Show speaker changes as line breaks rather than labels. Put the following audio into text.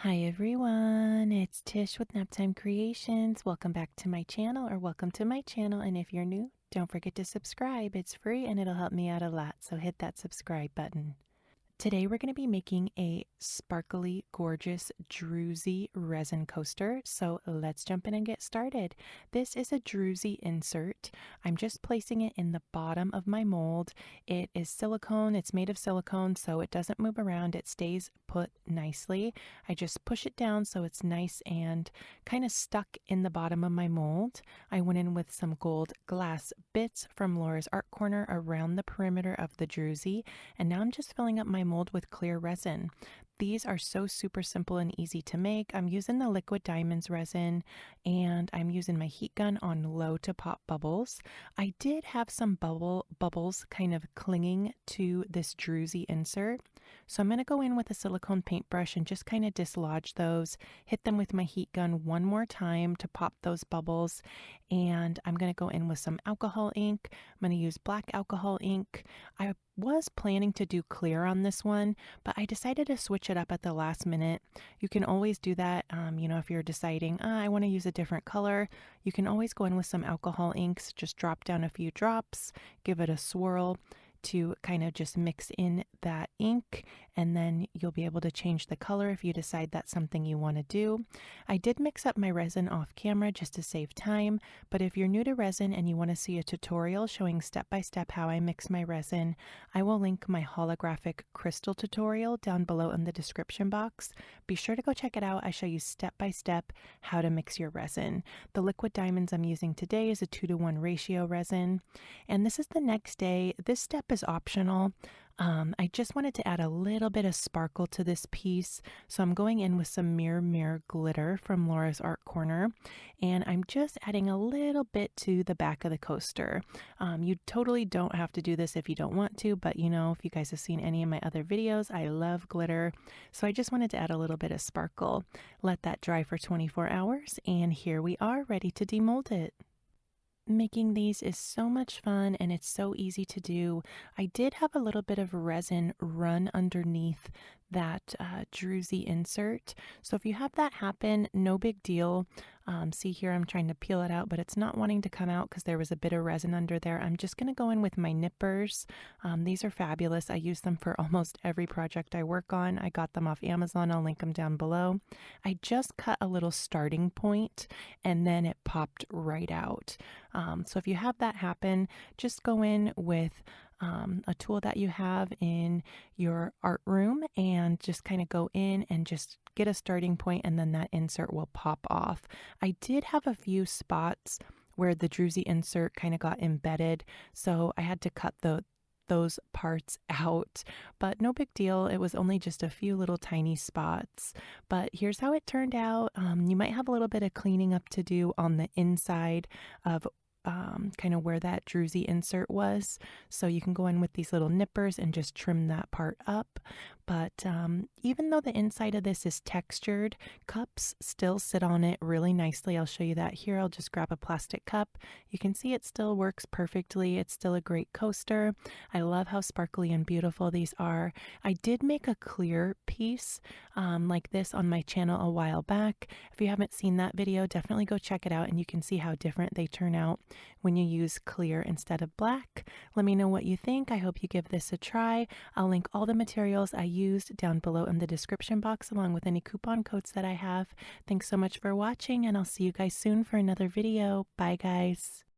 Hi everyone, it's Tish with Naptime Creations. Welcome back to my channel, or welcome to my channel. And if you're new, don't forget to subscribe. It's free and it'll help me out a lot. So hit that subscribe button. Today we're going to be making a sparkly, gorgeous Druzy resin coaster. So let's jump in and get started. This is a Druzy insert. I'm just placing it in the bottom of my mold. It is silicone. It's made of silicone, so it doesn't move around. It stays put nicely. I just push it down so it's nice and kind of stuck in the bottom of my mold. I went in with some gold glass bits from Laura's Art Corner around the perimeter of the Druzy, and now I'm just filling up my mold with clear resin. These are so super simple and easy to make. I'm using the liquid diamonds resin, and I'm using my heat gun on low to pop bubbles. I did have some bubbles kind of clinging to this Druzy insert, so I'm going to go in with a silicone paintbrush and just kind of dislodge those, hit them with my heat gun one more time to pop those bubbles, and I'm going to go in with some alcohol ink. I'm going to use black alcohol ink. I was planning to do clear on this one, but I decided to switch it up at the last minute. You can always do that, if you're deciding, I want to use a different color, you can always go in with some alcohol inks, just drop down a few drops, give it a swirl to kind of just mix in that ink, and then you'll be able to change the color if you decide that's something you want to do. I did mix up my resin off camera just to save time, but if you're new to resin and you want to see a tutorial showing step by step how I mix my resin, I will link my holographic crystal tutorial down below in the description box. Be sure to go check it out. I show you step by step how to mix your resin. The liquid diamonds I'm using today is a 2-to-1 ratio resin, and this is the next day. This step is optional. I just wanted to add a little bit of sparkle to this piece, so I'm going in with some mirror glitter from Laura's Art Corner, and I'm just adding a little bit to the back of the coaster. You totally don't have to do this if you don't want to, but if you guys have seen any of my other videos, I love glitter, so I just wanted to add a little bit of sparkle. Let that dry for 24 hours, and here we are ready to demold it. Making these is so much fun and it's so easy to do. I did have a little bit of resin run underneath that Druzy insert, so if you have that happen, no big deal. See here, I'm trying to peel it out, but it's not wanting to come out because there was a bit of resin under there. I'm just going to go in with my nippers. These are fabulous. I use them for almost every project I work on. I got them off Amazon. I'll link them down below. I just cut a little starting point and then it popped right out. So if you have that happen, just go in with a tool that you have in your art room and just kind of go in and just get a starting point, and then that insert will pop off. I did have a few spots where the Druzy insert kind of got embedded, so I had to cut those parts out, but no big deal. It was only just a few little tiny spots, but here's how it turned out. You might have a little bit of cleaning up to do on the inside of kind of where that Druzy insert was, so you can go in with these little nippers and just trim that part up. But even though the inside of this is textured, cups still sit on it really nicely. I'll show you that here. I'll just grab a plastic cup. You can see it still works perfectly. It's still a great coaster. I love how sparkly and beautiful these are. I did make a clear piece like this on my channel a while back. If you haven't seen that video, definitely go check it out, and you can see how different they turn out when you use clear instead of black. Let me know what you think. I hope you give this a try. I'll link all the materials I used down below in the description box, along with any coupon codes that I have. Thanks so much for watching, and I'll see you guys soon for another video. Bye guys.